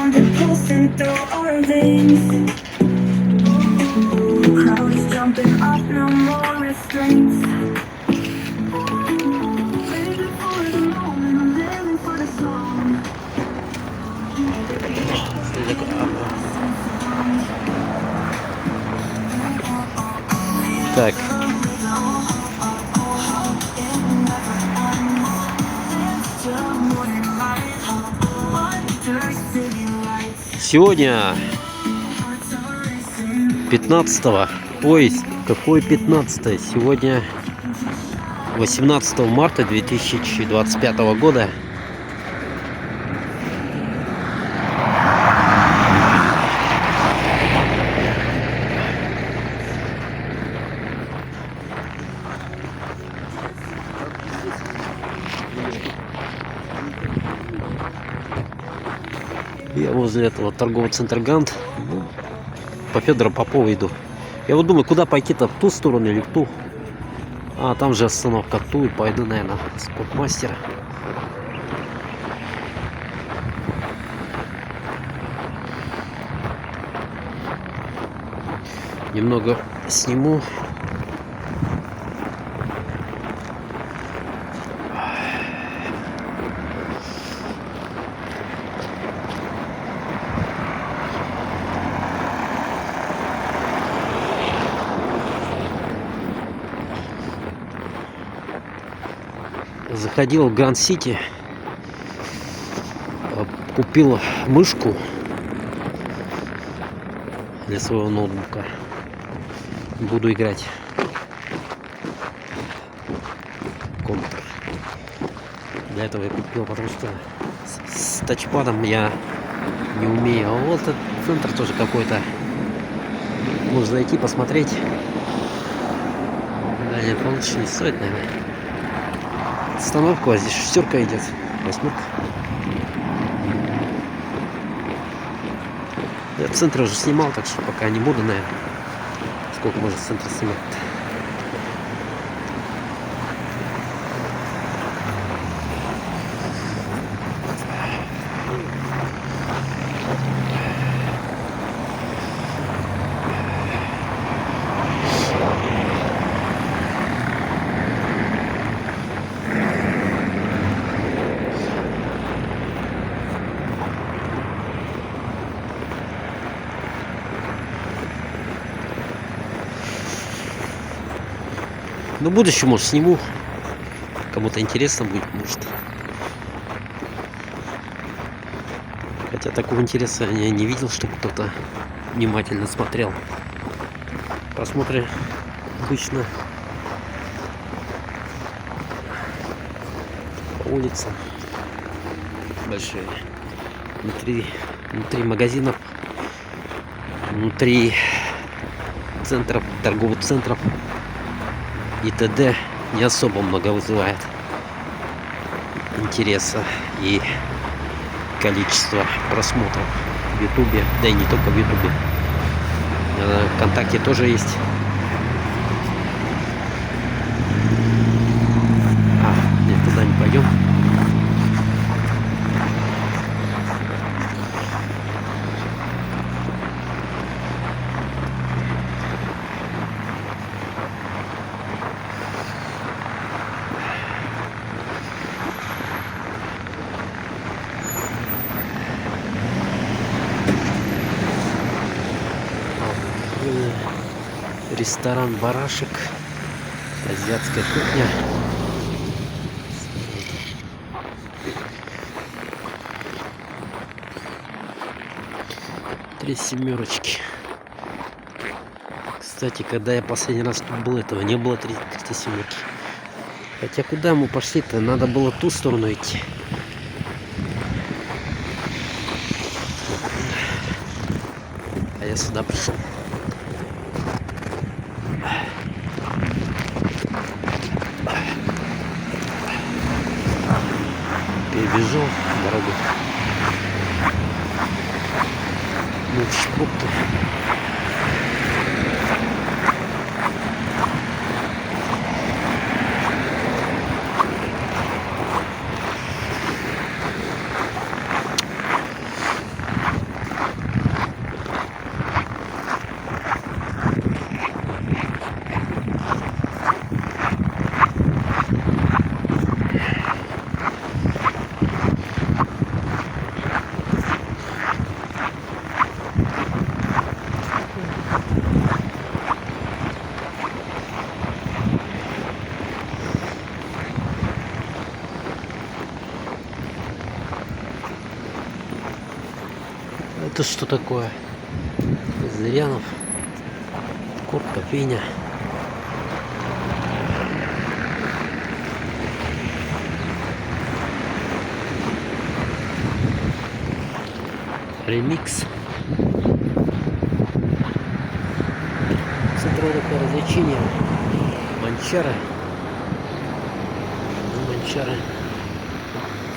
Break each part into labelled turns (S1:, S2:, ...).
S1: sound is pulsing through our veins. Crowd is jumping up, no more restraints. Living for the moment, living for the song.
S2: Так. Сегодня 15-го. Ой, какой 15-е? Сегодня 18 марта 2025 года. Я возле этого торгового центра Гант, по Федора Попова иду. Я вот думаю, куда пойти-то, в ту сторону или в ту. А там же остановка ту, и пойду, наверное, в Спортмастер. Немного сниму. Заходил в Гранд Сити, купил мышку для своего ноутбука. Буду играть компьютер. Для этого я купил, потому что с тачпадом я не умею. А вот этот центр тоже какой-то. Можно зайти посмотреть. Да нет, он лучше не стоит, наверное. Остановку, а здесь шестерка идет, восьмерка. Я в центре уже снимал, так что пока не буду, наверное. Сколько можно в центре снимать? Ну, в будущем, может, сниму. Кому-то интересно будет, может. Хотя такого интереса я не видел, чтобы кто-то внимательно смотрел. Просмотры обычно по улицам большие. Внутри магазинов, внутри центров, торговых центров и т.д. не особо много вызывает интереса и количество просмотров в Ютубе, да и не только в Ютубе. ВКонтакте тоже есть. Нет, туда не пойдем. Ресторан «Барашек», азиатская кухня. Три семерочки. Кстати, когда я последний раз тут был, этого не было, три семерки. Хотя куда мы пошли-то? Надо было ту сторону идти. А я сюда пришел. Перебежал дорогу. Ну, в пробке. Это что такое? Зырянов. Корт, кофейня. Ремикс. Центровое развлечение. Манчара. Манчара.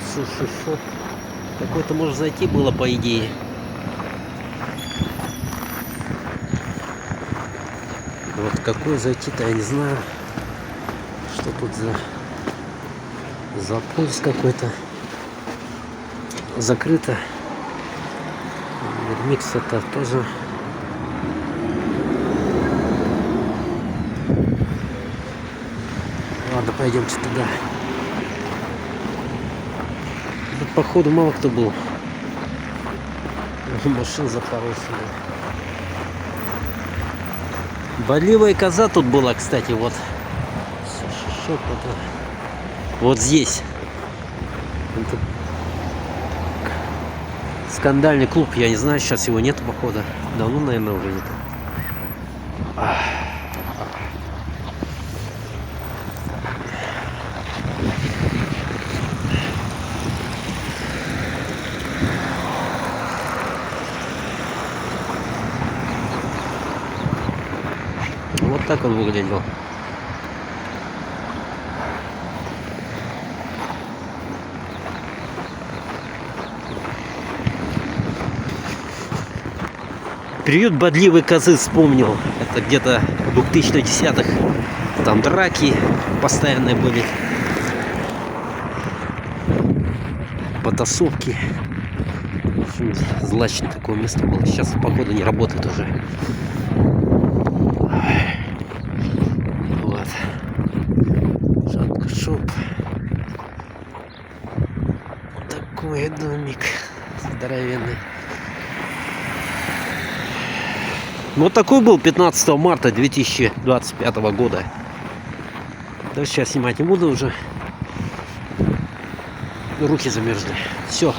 S2: Суши-шоп. Какой-то может зайти было, по идее. Вот какой зайти-то, я не знаю. Что тут за пульс какой-то. Закрыто. Микс это тоже. Ладно, пойдемте туда. Тут, походу, мало кто был. Машин запорол сюда. Болевая коза тут была, кстати, вот. Вот здесь. Это скандальный клуб, я не знаю, сейчас его нет, походу. Давно, наверное, уже нет. Вот так он выглядел. Приют бодливой козы вспомнил. Это где-то в 2010-х. Там драки постоянные были. Потасовки. В общем, злачное такое место было. Сейчас, походу, не работает уже. Вот. Шоп. Такой домик здоровенный. Вот такой был 15 марта 2025 года. Да, сейчас снимать не буду уже. Руки замерзли. Все.